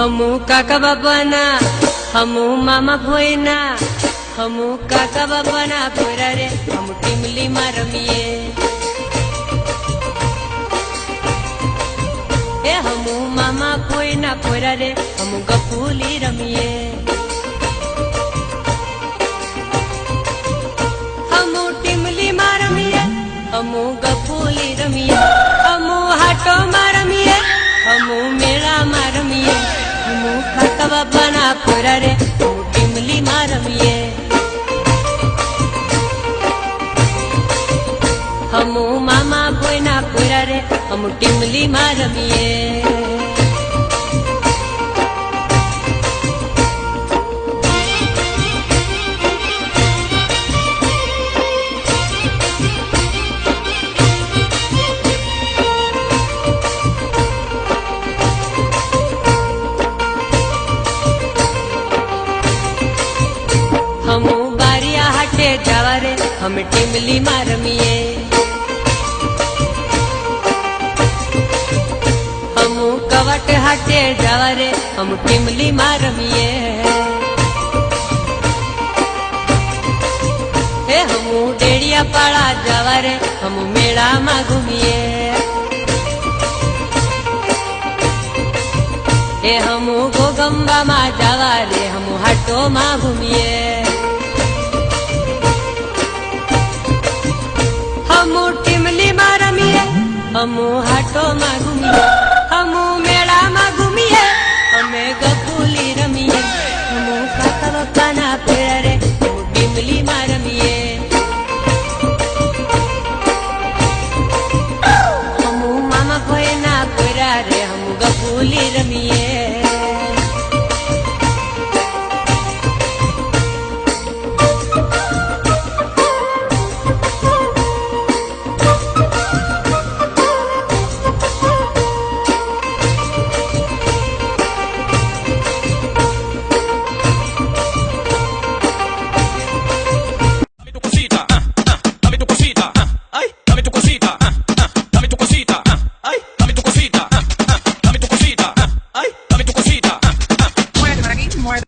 हमू काका बाबाना हमू मामा भोयना हमू काका बाबाना पोरा रे हम टीमली में रमीए ए हमू मामा भोयना पोरा रे हम गफूली रमीए हमू टीमली में रमीए हमू गफूली रमीए हमू हाटो में रमीए हमू मेला में रमीए हमू काका बाबाना पोरा रे हम टीमली में रमीए हमू मामा भोयना पोरा रे हम टीमली में रमीए हमू बारिया हाटे जावा रे हम टीमली में रमीए हमू कवट हाटे जावा रे हम टीमली में रमीए हे हमू डेड़िया पाड़ा जावा रे हम मेला में घूमिए हे हमू गोगंबा में जावा रे हम हाटो में घूमिए हमू टीमली में रमीए हमू हाटो में घूमिए हमू मेला में घूमिए हमें गफूली रमीए हमू काका बाबाना पोरा रे हम टीमली में रमीए हमू मामा भोयना पोरा रे हम गफूली रमीए